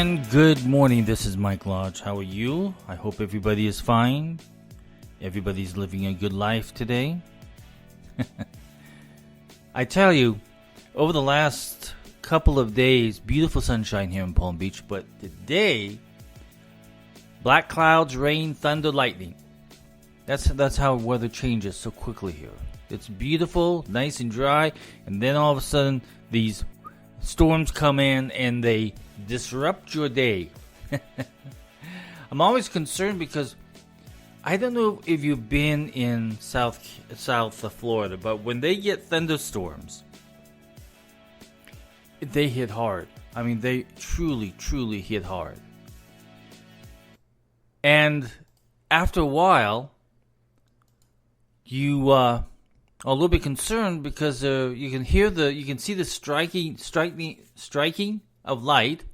And good morning, this is Mike Lodge. How are you? I hope everybody is fine. Everybody's living a good life today. I tell you, over the last couple of days, beautiful sunshine here in Palm Beach, but today, black clouds, rain, thunder, lightning. That's how weather changes so quickly here. It's beautiful, nice and dry, and then all of a sudden, these storms come in and they disrupt your day. I'm always concerned because I don't know if you've been in South Florida, but when they get thunderstorms, they hit hard. I mean, they truly hit hard. And after a while, you are a little bit concerned because you can see the striking of light.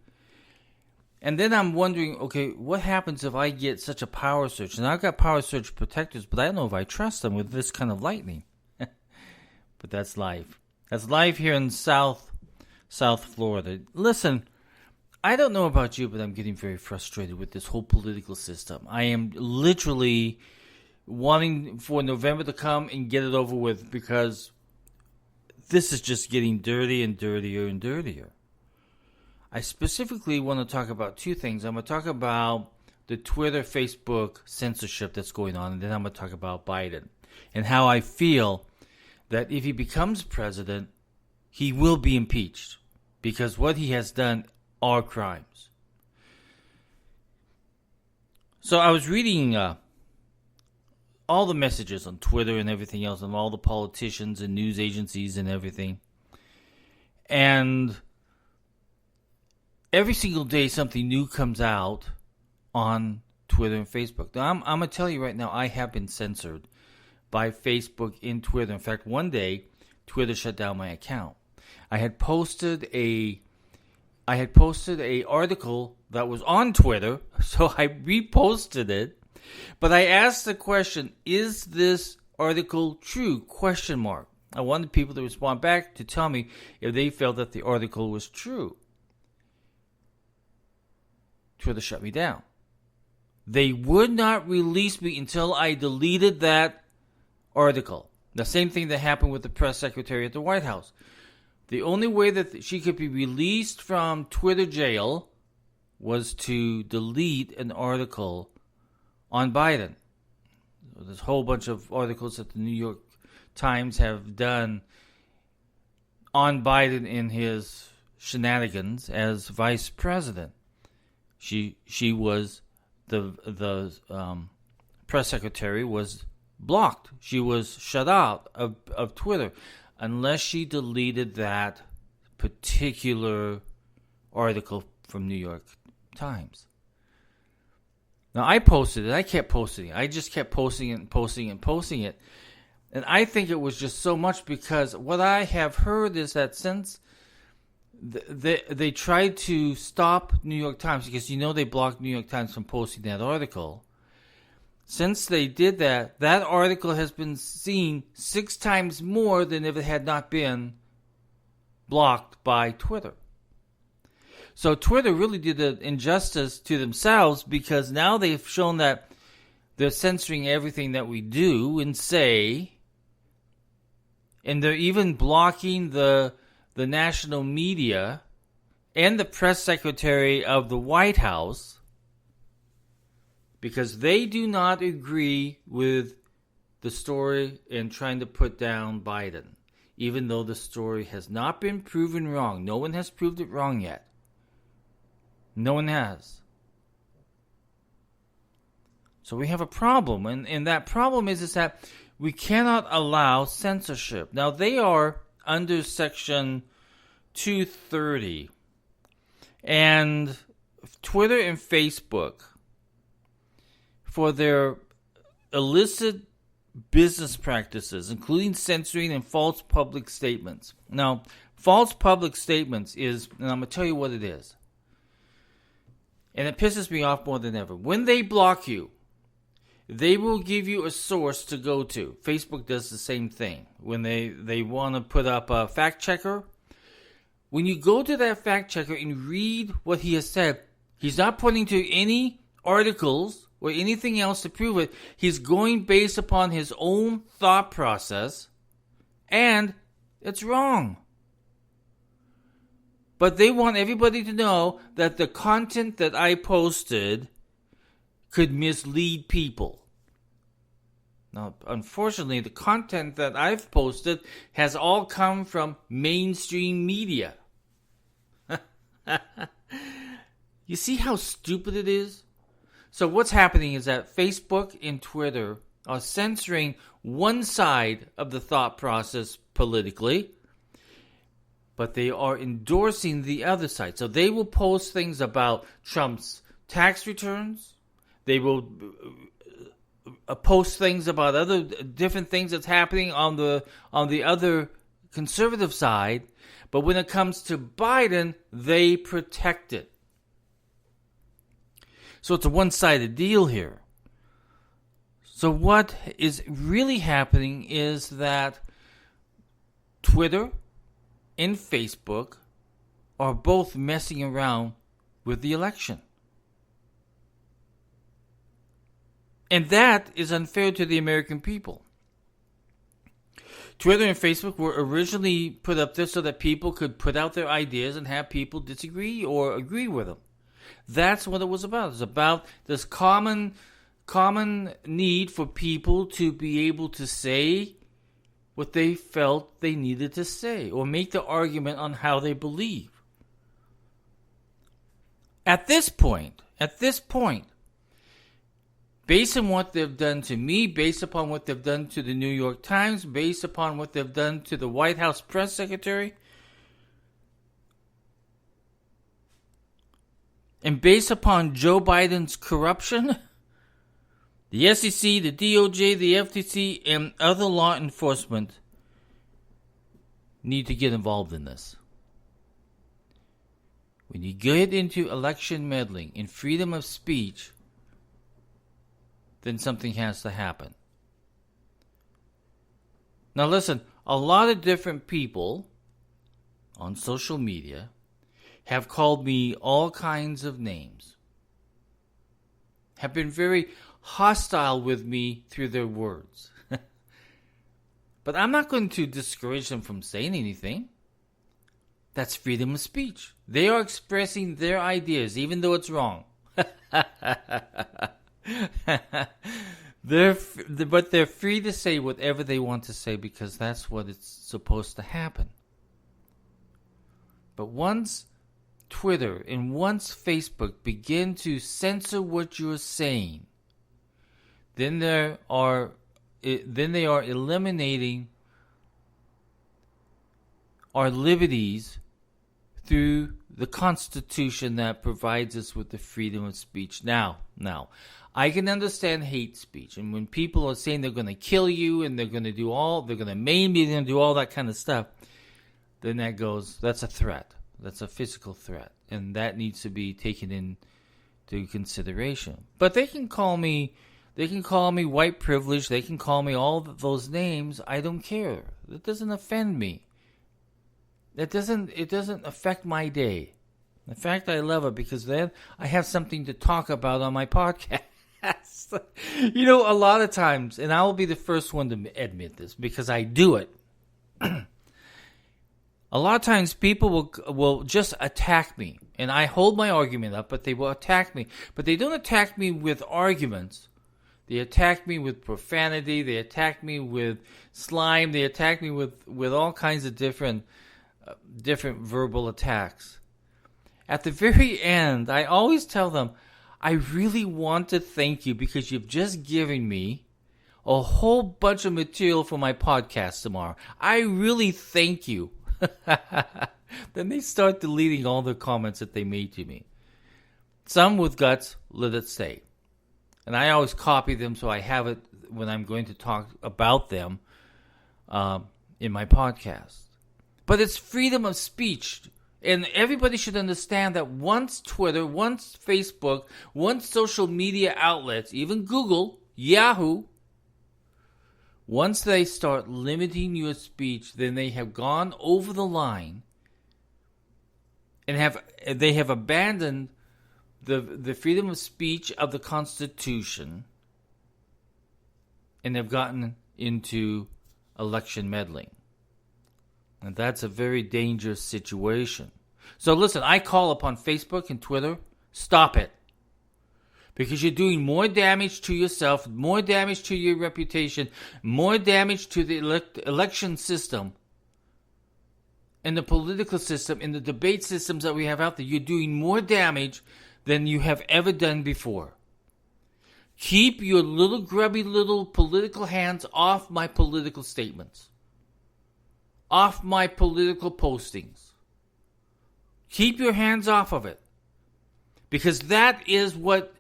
And then I'm wondering, okay, what happens if I get such a power surge? And I've got power surge protectors, but I don't know if I trust them with this kind of lightning. But that's life. That's life here in South Florida. Listen, I don't know about you, but I'm getting very frustrated with this whole political system. I am literally wanting for November to come and get it over with because this is just getting dirty and dirtier and dirtier. I specifically want to talk about two things. I'm going to talk about the Twitter, Facebook censorship that's going on, and then I'm going to talk about Biden and how I feel that if he becomes president, he will be impeached because what he has done are crimes. So I was reading all the messages on Twitter and everything else and all the politicians and news agencies and everything. And every single day, something new comes out on Twitter and Facebook. Now, I'm going to tell you right now, I have been censored by Facebook and Twitter. In fact, one day, Twitter shut down my account. I had posted a article that was on Twitter, so I reposted it. But I asked the question, is this article true? ? I wanted people to respond back to tell me if they felt that the article was true. Twitter shut me down. They would not release me until I deleted that article. The same thing that happened with the press secretary at the White House. The only way that she could be released from Twitter jail was to delete an article on Biden. There's a whole bunch of articles that the New York Times have done on Biden in his shenanigans as vice president. She was the press secretary was blocked. She was shut out of Twitter unless she deleted that particular article from New York Times. Now, I posted it. I kept posting it. I just kept posting it. And I think it was just so much because what I have heard is that since they tried to stop New York Times, because they blocked New York Times from posting that article. Since they did that, that article has been seen 6 times more than if it had not been blocked by Twitter. So Twitter really did an injustice to themselves because now they've shown that they're censoring everything that we do and say, and they're even blocking the national media and the press secretary of the White House because they do not agree with the story and trying to put down Biden, even though the story has not been proven wrong. No one has proved it wrong yet. No one has. So we have a problem, and that problem is that we cannot allow censorship. Now, they are under Section 230, and Twitter and Facebook, for their illicit business practices, including censoring and false public statements. Now, false public statements is, and I'm going to tell you what it is, and it pisses me off more than ever. When they block you, they will give you a source to go to. Facebook does the same thing. When they want to put up a fact checker, when you go to that fact checker and read what he has said, He's not pointing to any articles or anything else to prove it. He's going based upon his own thought process, and it's wrong. But they want everybody to know that the content that I posted could mislead people. Now, unfortunately, the content that I've posted has all come from mainstream media. You see how stupid it is? So what's happening is that Facebook and Twitter are censoring one side of the thought process politically, but they are endorsing the other side. So they will post things about Trump's tax returns. They will post things about other different things that's happening on the other conservative side. But when it comes to Biden, they protect it. So it's a one-sided deal here. So what is really happening is that Twitter and Facebook are both messing around with the election. And that is unfair to the American people. Twitter and Facebook were originally put up there so that people could put out their ideas and have people disagree or agree with them. That's what it was about. It's about this common need for people to be able to say what they felt they needed to say or make the argument on how they believe. At this point, based on what they've done to me, based upon what they've done to the New York Times, based upon what they've done to the White House press secretary, and based upon Joe Biden's corruption, the SEC, the DOJ, the FTC, and other law enforcement need to get involved in this. When you get into election meddling and freedom of speech, then something has to happen. Now listen, a lot of different people on social media have called me all kinds of names, have been very hostile with me through their words. But I'm not going to discourage them from saying anything. That's freedom of speech. They are expressing their ideas, even though it's wrong. But they're free to say whatever they want to say because that's what it's supposed to happen. But once Twitter and once Facebook begin to censor what you're saying, then they are eliminating our liberties through the Constitution that provides us with the freedom of speech. Now, I can understand hate speech, and when people are saying they're going to kill you and they're going to maim you, they're going to do all that kind of stuff, then that's a threat. That's a physical threat, and that needs to be taken into consideration. But they can call me white privilege. They can call me all those names. I don't care. It doesn't offend me. It doesn't affect my day. In fact, I love it because then I have something to talk about on my podcast. A lot of times, and I will be the first one to admit this because I do it. A lot of times people will just attack me, and I hold my argument up, but they will attack me. But they don't attack me with arguments. They attack me with profanity. They attack me with slime. They attack me with all kinds of different verbal attacks. At the very end, I always tell them, I really want to thank you because you've just given me a whole bunch of material for my podcast tomorrow. I really thank you. Then they start deleting all the comments that they made to me. Some with guts, let it stay. And I always copy them so I have it when I'm going to talk about them in my podcast. But it's freedom of speech. And everybody should understand that once Twitter, once Facebook, once social media outlets, even Google, Yahoo, once they start limiting your speech, then they have gone over the line and they have abandoned the freedom of speech of the Constitution, and they've gotten into election meddling. And that's a very dangerous situation. So listen, I call upon Facebook and Twitter, stop it. Because you're doing more damage to yourself, more damage to your reputation, more damage to the election system, and the political system, and the debate systems that we have out there. You're doing more damage than you have ever done before. Keep your little grubby little political hands off my political statements. Off my political postings. Keep your hands off of it. Because that is what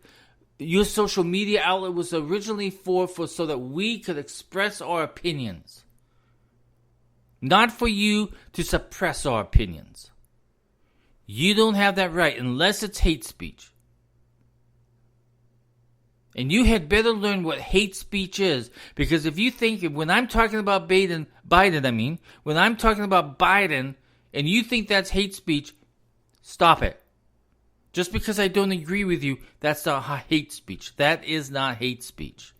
your social media outlet was originally for so that we could express our opinions. Not for you to suppress our opinions. You don't have that right unless it's hate speech. And you had better learn what hate speech is, because if you think, when I'm talking about Biden, when I'm talking about Biden, and you think that's hate speech, stop it. Just because I don't agree with you, that's not hate speech. That is not hate speech.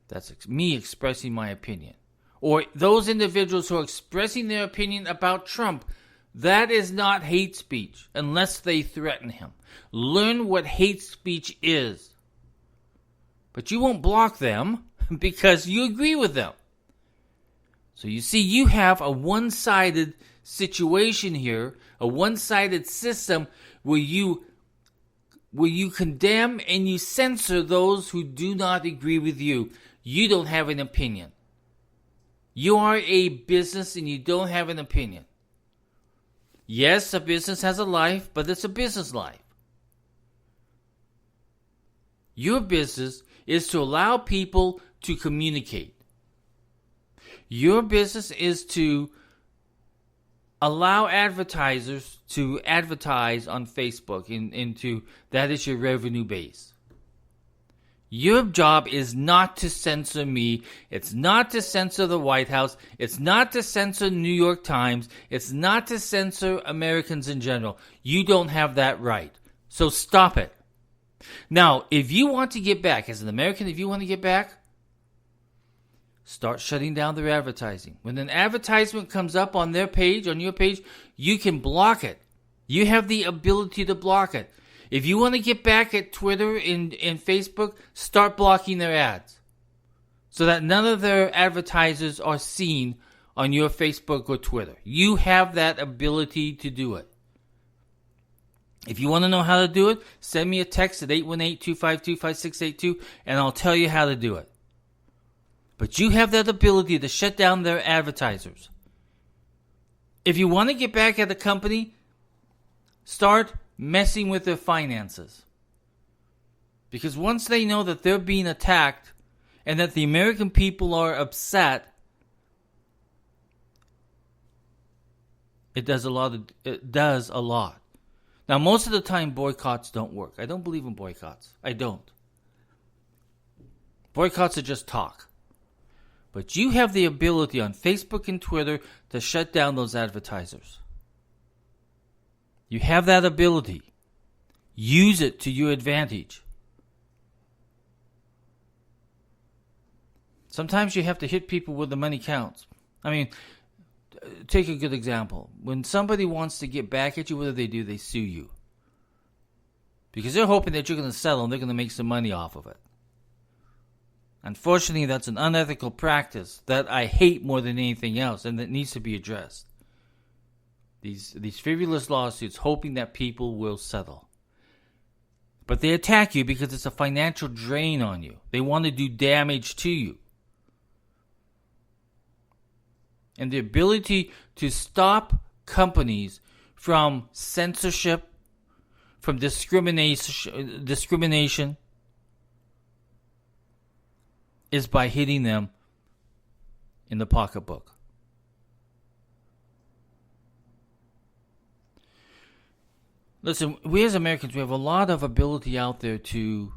That's me expressing my opinion. Or those individuals who are expressing their opinion about Trump, that is not hate speech unless they threaten him. Learn what hate speech is. But you won't block them because you agree with them. So you see, you have a one-sided situation here, a one-sided system where you condemn and you censor those who do not agree with you. You don't have an opinion. You are a business and you don't have an opinion. Yes, a business has a life, but it's a business life. Your business is to allow people to communicate. Your business is to allow advertisers to advertise on Facebook, and that is your revenue base. Your job is not to censor me. It's not to censor the White House. It's not to censor New York Times. It's not to censor Americans in general. You don't have that right. So stop it. Now, if you want to get back, as an American, if you want to get back, start shutting down their advertising. When an advertisement comes up on their page, on your page, you can block it. You have the ability to block it. If you want to get back at Twitter and Facebook, start blocking their ads so that none of their advertisers are seen on your Facebook or Twitter. You have that ability to do it. If you want to know how to do it, send me a text at 818-252-5682 and I'll tell you how to do it. But you have that ability to shut down their advertisers. If you want to get back at the company, start messing with their finances. Because once they know that they're being attacked and that the American people are upset, it does a lot. Now, most of the time, boycotts don't work. I don't believe in boycotts. I don't. Boycotts are just talk. But you have the ability on Facebook and Twitter to shut down those advertisers. You have that ability. Use it to your advantage. Sometimes you have to hit people where the money counts. I mean, take a good example. When somebody wants to get back at you, what do? They sue you. Because they're hoping that you're going to settle and they're going to make some money off of it. Unfortunately, that's an unethical practice that I hate more than anything else and that needs to be addressed. These frivolous lawsuits hoping that people will settle. But they attack you because it's a financial drain on you. They want to do damage to you. And the ability to stop companies from censorship, from discrimination is by hitting them in the pocketbook. Listen, we as Americans, we have a lot of ability out there to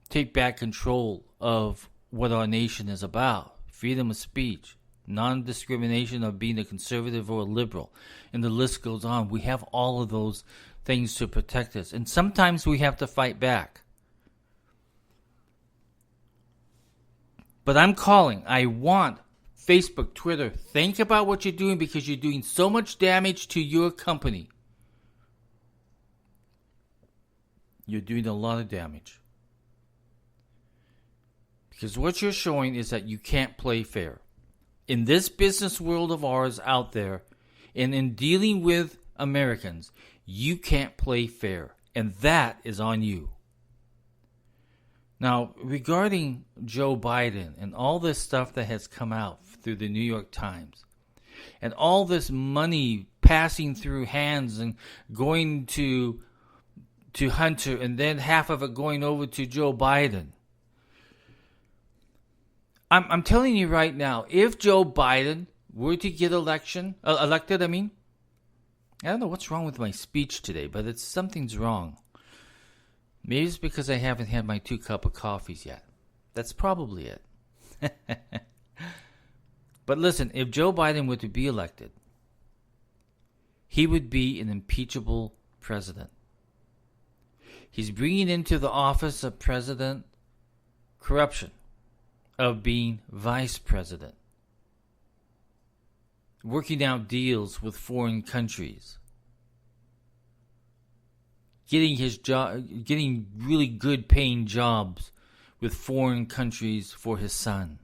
take back control of what our nation is about. Freedom of speech. non-discrimination of being a conservative or a liberal. And the list goes on. We have all of those things to protect us. And sometimes we have to fight back. But I'm calling. I want Facebook, Twitter, think about what you're doing because you're doing so much damage to your company. You're doing a lot of damage. Because what you're showing is that you can't play fair. In this business world of ours out there, and in dealing with Americans, you can't play fair. And that is on you. Now, regarding Joe Biden and all this stuff that has come out through the New York Times, and all this money passing through hands and going to Hunter, and then half of it going over to Joe Biden, I'm telling you right now, if Joe Biden were to get elected, I don't know what's wrong with my speech today, but something's wrong. Maybe it's because I haven't had my 2 cups of coffees yet. That's probably it. But listen, if Joe Biden were to be elected, he would be an impeachable president. He's bringing into the office of president corruption of being vice president, working out deals with foreign countries, getting really good paying jobs with foreign countries for his son.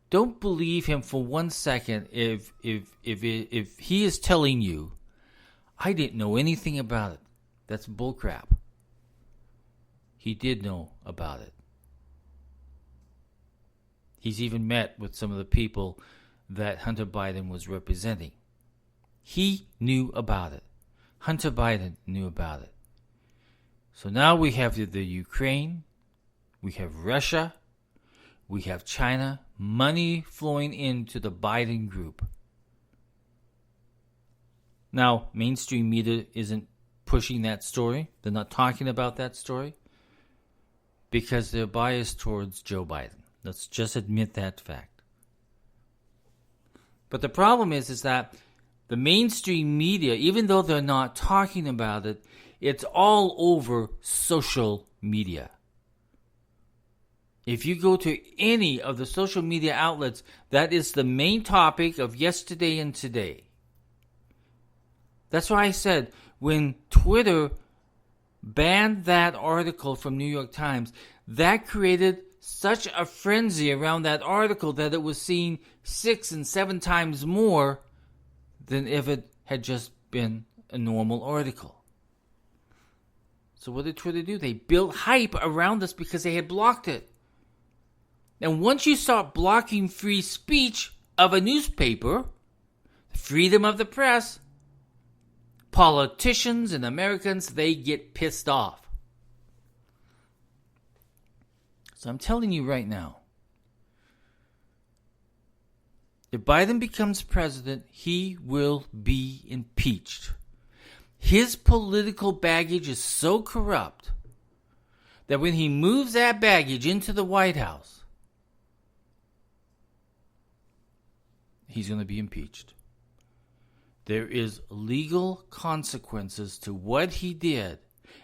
Don't believe him for 1 second if he is telling you, I didn't know anything about it. That's bullcrap. He did know about it. He's even met with some of the people that Hunter Biden was representing. He knew about it. Hunter Biden knew about it. So now we have the Ukraine, we have Russia, we have China, money flowing into the Biden group. Now, mainstream media isn't pushing that story. They're not talking about that story because they're biased towards Joe Biden. Let's just admit that fact. But the problem is that the mainstream media, even though they're not talking about it, it's all over social media. If you go to any of the social media outlets, that is the main topic of yesterday and today. That's why I said when Twitter banned that article from New York Times, that created such a frenzy around that article that it was seen 6 and 7 times more than if it had just been a normal article. So what did Twitter do? They built hype around this because they had blocked it. And once you start blocking free speech of a newspaper, freedom of the press, politicians and Americans, they get pissed off. So I'm telling you right now, if Biden becomes president, he will be impeached. His political baggage is so corrupt that when he moves that baggage into the White House, he's going to be impeached. There is legal consequences to what he did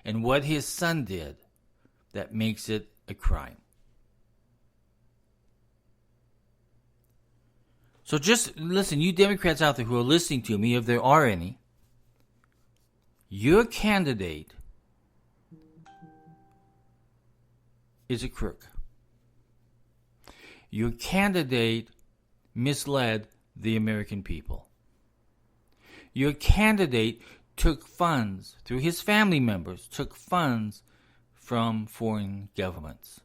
and what his son did that makes it a crime. So just listen, you Democrats out there who are listening to me, if there are any, your candidate is a crook. Your candidate misled the American people. Your candidate took funds, through his family members, took funds from foreign governments.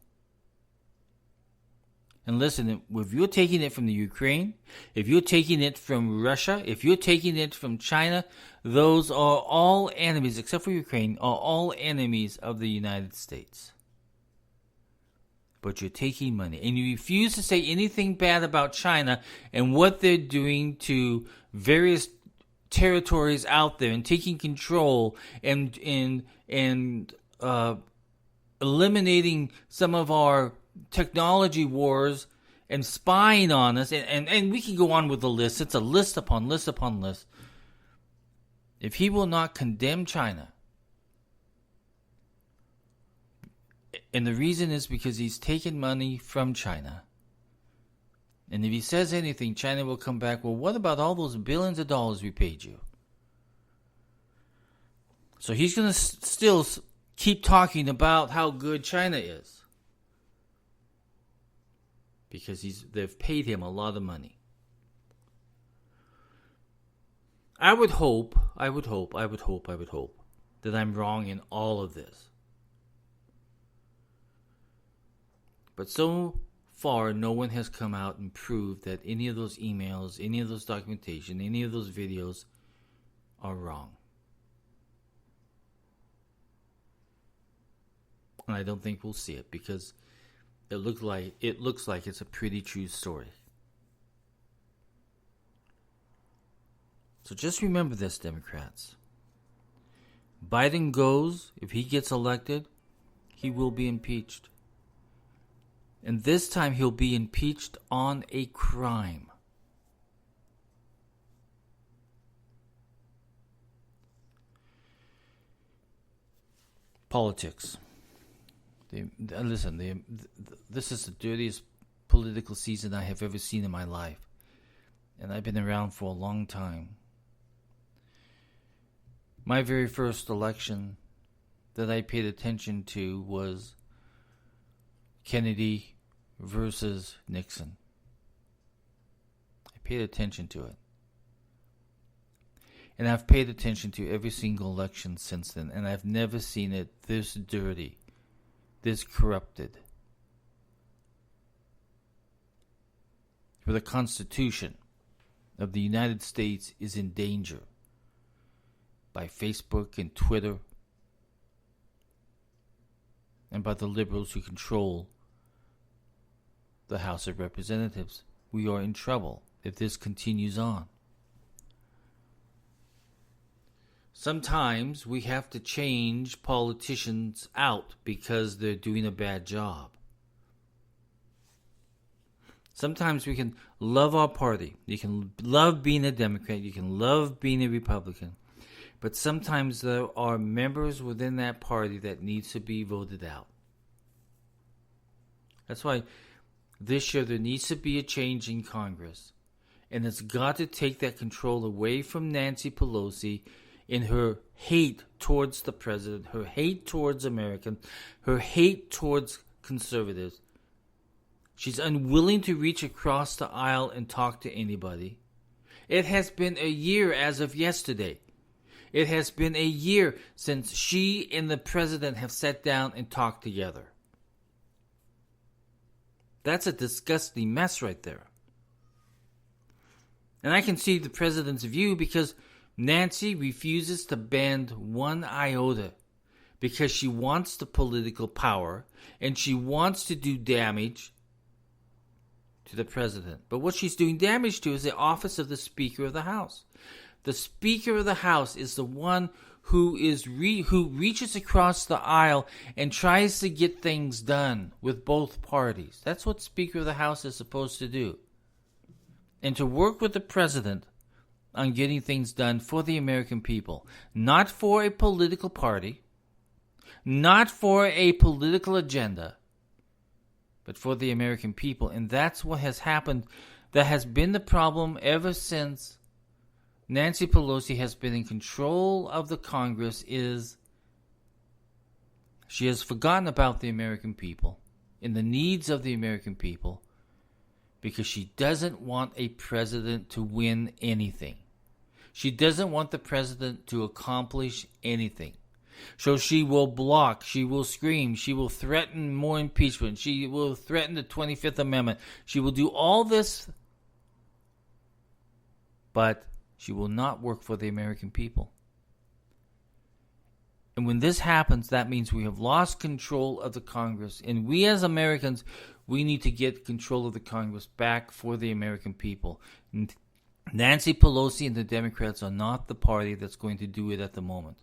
And listen, if you're taking it from the Ukraine, if you're taking it from Russia, if you're taking it from China, those are all enemies, except for Ukraine, are all enemies of the United States. But you're taking money, and you refuse to say anything bad about China and what they're doing to various territories out there and taking control and eliminating some of our technology wars and spying on us, and we can go on with the list. It's a list upon list upon list. If he will not condemn China, and the reason is because he's taken money from China, and if he says anything, China will come back, well, what about all those billions of dollars we paid you? So he's going to still keep talking about how good China is, because they've paid him a lot of money. I would hope that I'm wrong in all of this. But so far, no one has come out and proved that any of those emails, any of those documentation, any of those videos are wrong. And I don't think we'll see it, because it looks like it's a pretty true story. So just remember this, Democrats. Biden goes, if he gets elected, he will be impeached. And this time he'll be impeached on a crime. Politics. This is the dirtiest political season I have ever seen in my life. And I've been around for a long time. My very first election that I paid attention to was Kennedy versus Nixon. I paid attention to it. And I've paid attention to every single election since then, and I've never seen it this dirty, this corrupted. For the Constitution of the United States is in danger by Facebook and Twitter, and by the liberals who control the House of Representatives. We are in trouble if this continues on. Sometimes we have to change politicians out because they're doing a bad job. Sometimes we can love our party. You can love being a Democrat. You can love being a Republican. But sometimes there are members within that party that needs to be voted out. That's why this year there needs to be a change in Congress. And it's got to take that control away from Nancy Pelosi in her hate towards the president, her hate towards Americans, her hate towards conservatives. She's unwilling to reach across the aisle and talk to anybody. It has been a year as of yesterday. It has been a year since she and the president have sat down and talked together. That's a disgusting mess right there. And I can see the president's view, because Nancy refuses to bend one iota because she wants the political power and she wants to do damage to the president. But what she's doing damage to is the office of the Speaker of the House. The Speaker of the House is the one who reaches across the aisle and tries to get things done with both parties. That's what Speaker of the House is supposed to do. And to work with the president on getting things done for the American people. Not for a political party. Not for a political agenda. But for the American people. And that's what has happened. That has been the problem ever since Nancy Pelosi has been in control of the Congress, is she has forgotten about the American people and the needs of the American people, because she doesn't want a president to win anything. She doesn't want the president to accomplish anything. So she will block, she will scream, she will threaten more impeachment, she will threaten the 25th Amendment. She will do all this, but she will not work for the American people. And when this happens, that means we have lost control of the Congress. And we as Americans, we need to get control of the Congress back for the American people. And Nancy Pelosi and the Democrats are not the party that's going to do it at the moment.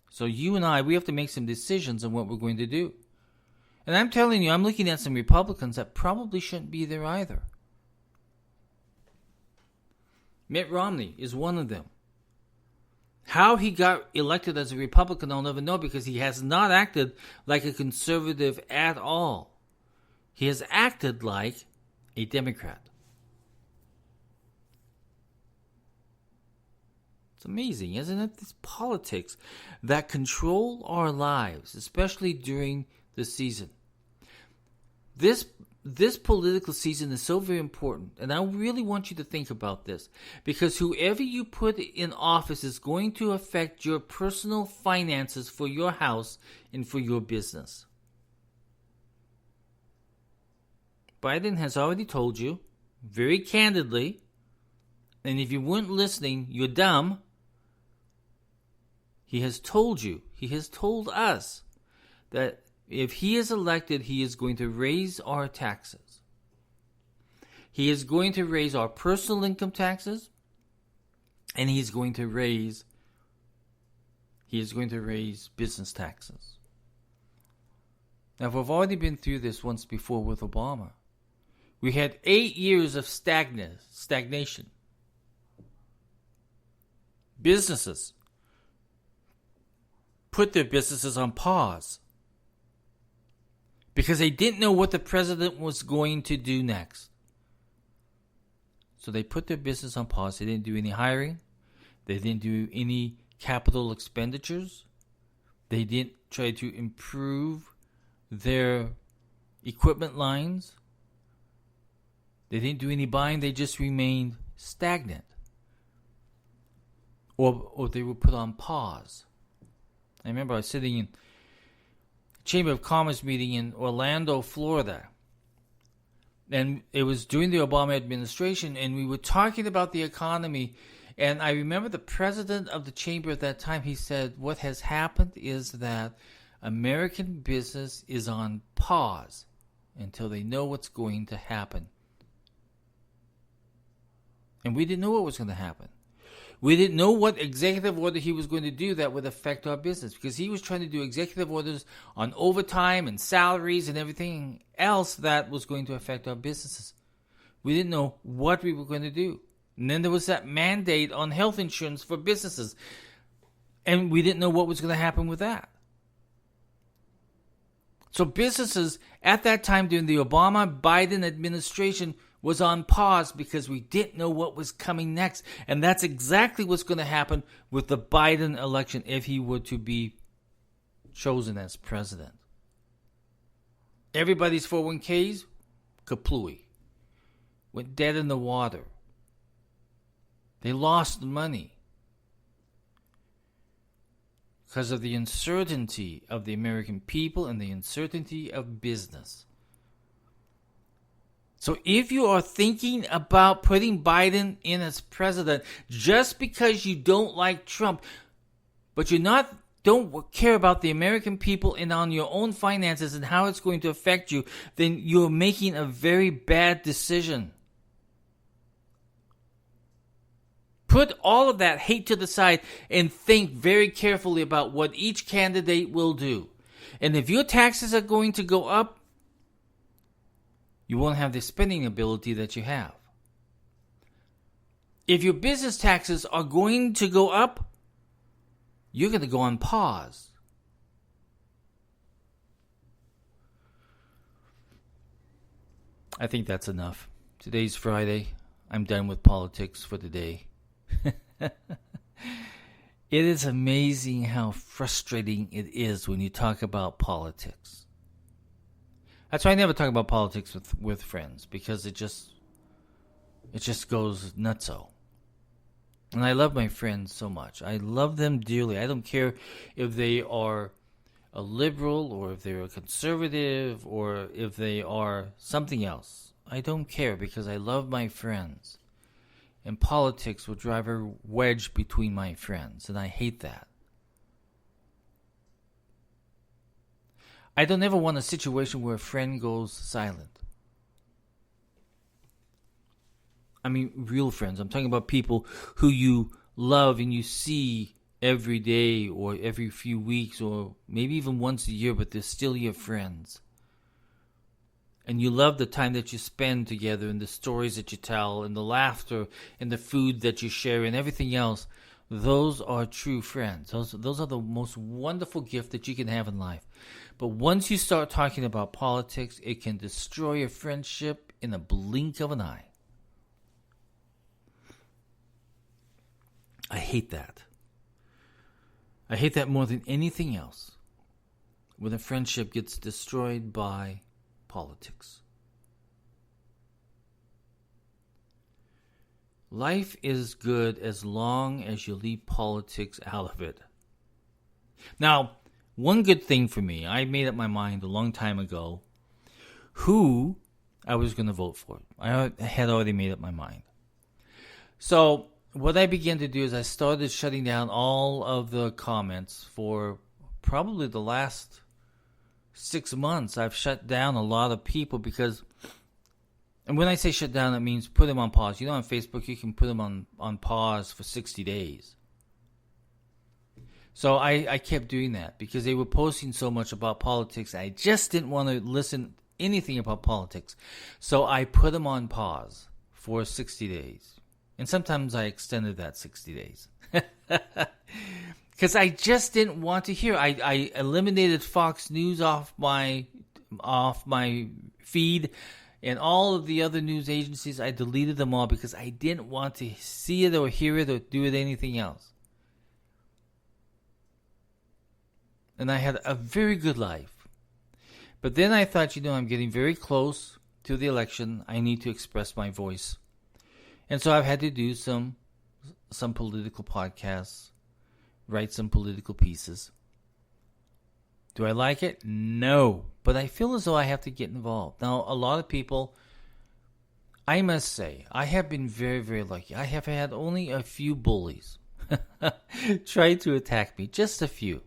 So you and I, we have to make some decisions on what we're going to do. And I'm telling you, I'm looking at some Republicans that probably shouldn't be there either. Mitt Romney is one of them. How he got elected as a Republican, I'll never know, because he has not acted like a conservative at all. He has acted like a Democrat. It's amazing, isn't it? It's politics that control our lives, especially during the season. This political season is so very important, and I really want you to think about this, because whoever you put in office is going to affect your personal finances for your house and for your business. Biden has already told you, very candidly, and if you weren't listening, you're dumb. He has told you, he has told us that if he is elected, he is going to raise our taxes. He is going to raise our personal income taxes, and he's going to raise business taxes. Now, we've already been through this once before with Obama. We had 8 years of stagnation. Businesses put their businesses on pause because they didn't know what the president was going to do next. So they put their business on pause. They didn't do any hiring. They didn't do any capital expenditures. They didn't try to improve their equipment lines. They didn't do any buying. They just remained stagnant. Or they were put on pause. I remember I was sitting in a Chamber of Commerce meeting in Orlando, Florida. And it was during the Obama administration, and we were talking about the economy. And I remember the president of the chamber at that time, he said, what has happened is that American business is on pause until they know what's going to happen. And we didn't know what was going to happen. We didn't know what executive order he was going to do that would affect our business, because he was trying to do executive orders on overtime and salaries and everything else that was going to affect our businesses. We didn't know what we were going to do. And then there was that mandate on health insurance for businesses. And we didn't know what was going to happen with that. So businesses at that time during the Obama-Biden administration was on pause because we didn't know what was coming next. And that's exactly what's going to happen with the Biden election if he were to be chosen as president. Everybody's 401ks, kaplooey. Went dead in the water. They lost money because of the uncertainty of the American people and the uncertainty of business. So if you are thinking about putting Biden in as president just because you don't like Trump, but don't care about the American people and on your own finances and how it's going to affect you, then you're making a very bad decision. Put all of that hate to the side and think very carefully about what each candidate will do. And if your taxes are going to go up, you won't have the spending ability that you have. If your business taxes are going to go up, you're going to go on pause. I think that's enough. Today's Friday. I'm done with politics for the day. It is amazing how frustrating it is when you talk about politics. That's why I never talk about politics with friends, because it just goes nutso. And I love my friends so much. I love them dearly. I don't care if they are a liberal or if they're a conservative or if they are something else. I don't care, because I love my friends. And politics will drive a wedge between my friends, and I hate that. I don't ever want a situation where a friend goes silent. I mean, real friends. I'm talking about people who you love and you see every day or every few weeks or maybe even once a year, but they're still your friends. and you love the time that you spend together and the stories that you tell and the laughter and the food that you share and everything else, those are true friends. Those are the most wonderful gift that you can have in life. But once you start talking about politics, it can destroy a friendship in a blink of an eye. I hate that. I hate that more than anything else, when a friendship gets destroyed by politics. Life is good as long as you leave politics out of it. Now, one good thing for me, I made up my mind a long time ago who I was going to vote for. I had already made up my mind. So what I began to do is I started shutting down all of the comments for probably the last 6 months. I've shut down a lot of people because, and when I say shut down, it means put them on pause. You know, on Facebook, you can put them on pause for 60 days. So I kept doing that because they were posting so much about politics. I just didn't want to listen anything about politics. So I put them on pause for 60 days. And sometimes I extended that 60 days. Because I just didn't want to hear. I eliminated Fox News off my feed, and all of the other news agencies, I deleted them all because I didn't want to see it or hear it or do it anything else. And I had a very good life. But then I thought, I'm getting very close to the election. I need to express my voice. And so I've had to do some political podcasts, write some political pieces. Do I like it? No. But I feel as though I have to get involved. Now, a lot of people, I must say, I have been very, very lucky. I have had only a few bullies try to attack me. Just a few.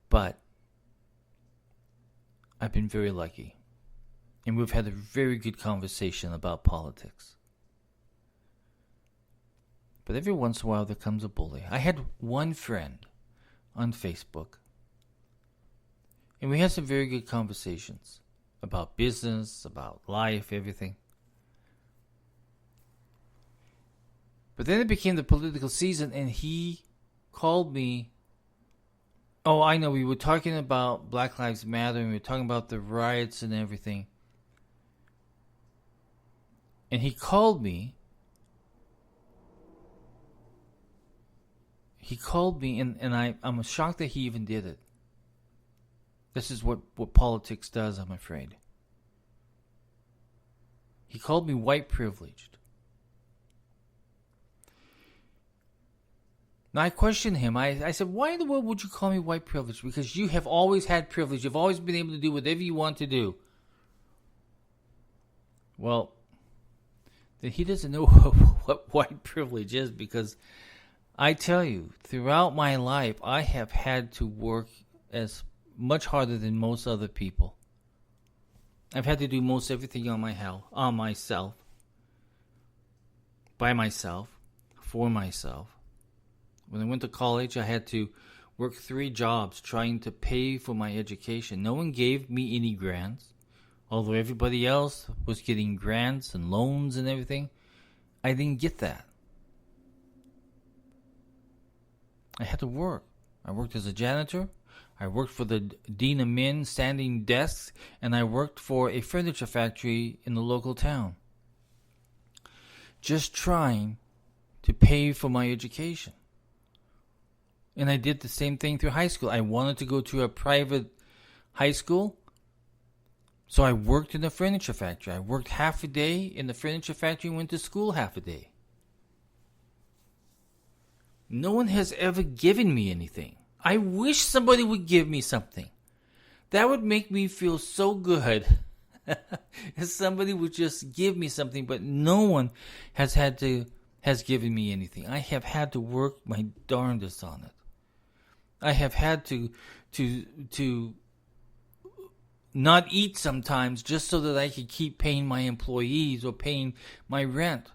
But I've been very lucky. And we've had a very good conversation about politics. But every once in a while there comes a bully. I had one friend on Facebook. And we had some very good conversations about business, about life, everything. But then it became the political season and he called me. Oh, I know, we were talking about Black Lives Matter and we were talking about the riots and everything. And he called me. And I'm shocked that he even did it. This is what politics does, I'm afraid. He called me white privileged. Now I questioned him. I said, why in the world would you call me white privileged? Because you have always had privilege. You've always been able to do whatever you want to do. Well, then he doesn't know what white privilege is, because I tell you, throughout my life, I have had to work as much harder than most other people. I've had to do most everything on myself, by myself, for myself. When I went to college, I had to work 3 jobs trying to pay for my education. No one gave me any grants. Although everybody else was getting grants and loans and everything, I didn't get that. I had to work. I worked as a janitor. I worked for the Dean of Men standing desks, and I worked for a furniture factory in the local town. Just trying to pay for my education. And I did the same thing through high school. I wanted to go to a private high school. So I worked in the furniture factory. I worked half a day in the furniture factory and went to school half a day. No one has ever given me anything. I wish somebody would give me something. That would make me feel so good. If somebody would just give me something, but no one has given me anything. I have had to work my darndest on it. I have had to not eat sometimes just so that I could keep paying my employees or paying my rent.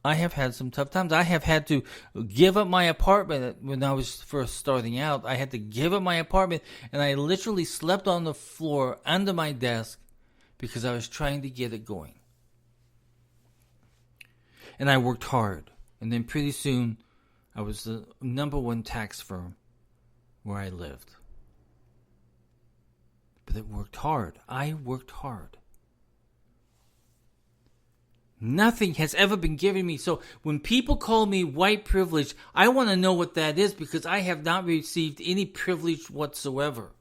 I have had some tough times. I have had to give up my apartment when I was first starting out. I had to give up my apartment, and I literally slept on the floor under my desk because I was trying to get it going. And I worked hard. And then pretty soon, I was the number one tax firm where I lived. But it worked hard. I worked hard. Nothing has ever been given me. So when people call me white privilege, I want to know what that is because I have not received any privilege whatsoever.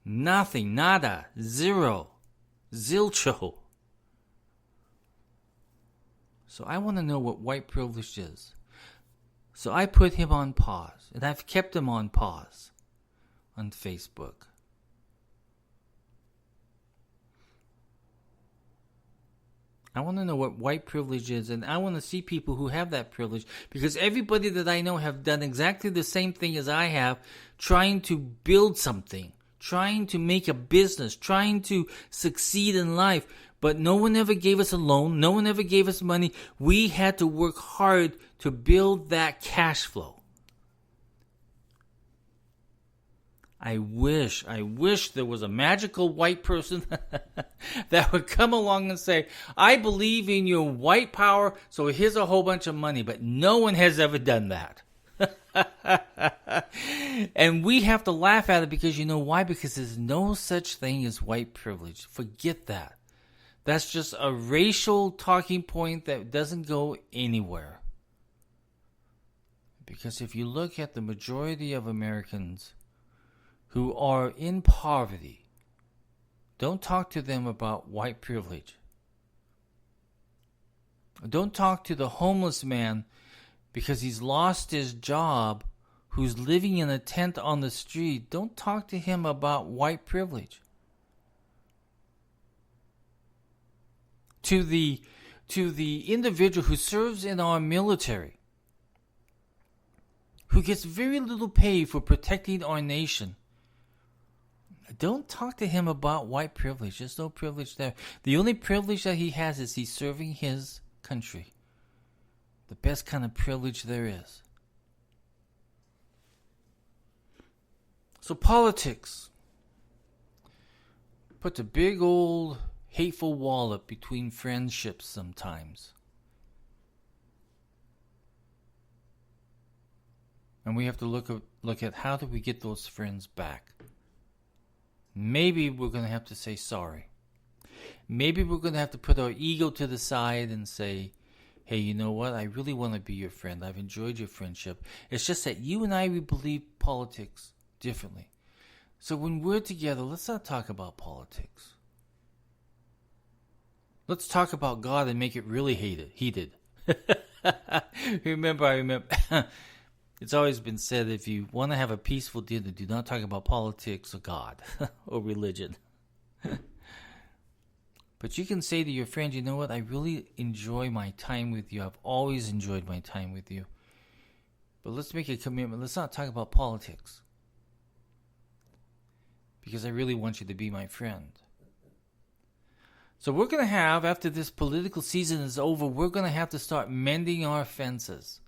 Nothing, nada, zero, zilcho. So I want to know what white privilege is. So I put him on pause, and I've kept him on pause on Facebook. I want to know what white privilege is, and I want to see people who have that privilege, because everybody that I know have done exactly the same thing as I have, trying to build something, trying to make a business, trying to succeed in life. But no one ever gave us a loan. No one ever gave us money. We had to work hard to build that cash flow. I wish there was a magical white person that would come along and say, I believe in your white power, so here's a whole bunch of money. But no one has ever done that. And we have to laugh at it because you know why? Because there's no such thing as white privilege. Forget that. That's just a racial talking point that doesn't go anywhere. Because if you look at the majority of Americans who are in poverty, don't talk to them about white privilege. Don't talk to the homeless man because he's lost his job, who's living in a tent on the street. Don't talk to him about white privilege. To the individual who serves in our military, who gets very little pay for protecting our nation, don't talk to him about white privilege. There's no privilege there. The only privilege that he has is he's serving his country. The best kind of privilege there is. So politics puts a big old hateful wall up between friendships sometimes. And we have to look at how do we get those friends back. Maybe we're going to have to say sorry. Maybe we're going to have to put our ego to the side and say, hey, you know what? I really want to be your friend. I've enjoyed your friendship. It's just that you and I, we believe politics differently. So when we're together, let's not talk about politics. Let's talk about God and make it really heated. I remember. It's always been said, if you want to have a peaceful dinner, do not talk about politics or God or religion. But you can say to your friend, you know what, I really enjoy my time with you. I've always enjoyed my time with you. But let's make a commitment. Let's not talk about politics. Because I really want you to be my friend. So we're going to have, after this political season is over, we're going to have to start mending our fences.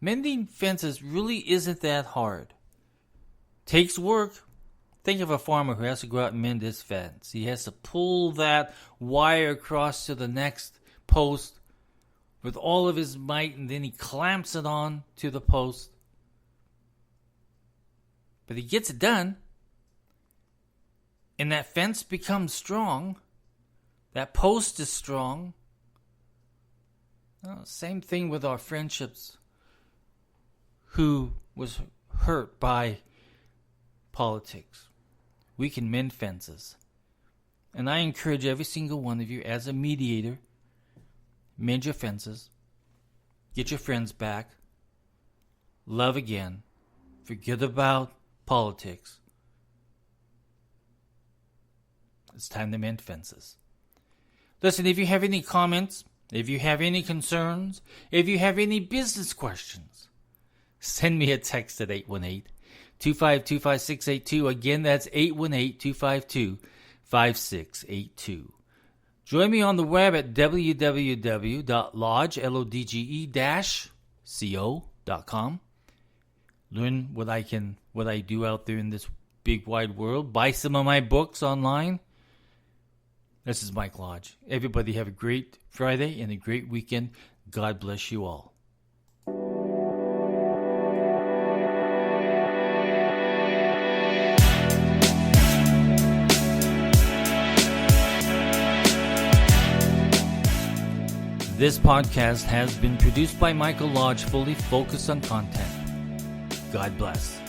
Mending fences really isn't that hard. Takes work. Think of a farmer who has to go out and mend his fence. He has to pull that wire across to the next post with all of his might, and then he clamps it on to the post. But he gets it done, and that fence becomes strong. That post is strong. Well, same thing with our friendships. Who was hurt by politics. We can mend fences. And I encourage every single one of you, as a mediator, mend your fences. Get your friends back. Love again. Forget about politics. It's time to mend fences. Listen, if you have any comments, if you have any concerns, if you have any business questions, send me a text at 818-252-5682. Again, that's 818-252-5682. Join me on the web at www.lodge-co.com. Learn what I do out there in this big wide world. Buy some of my books online. This is Mike Lodge. Everybody have a great Friday and a great weekend. God bless you all. This podcast has been produced by Michael Lodge, fully focused on content. God bless.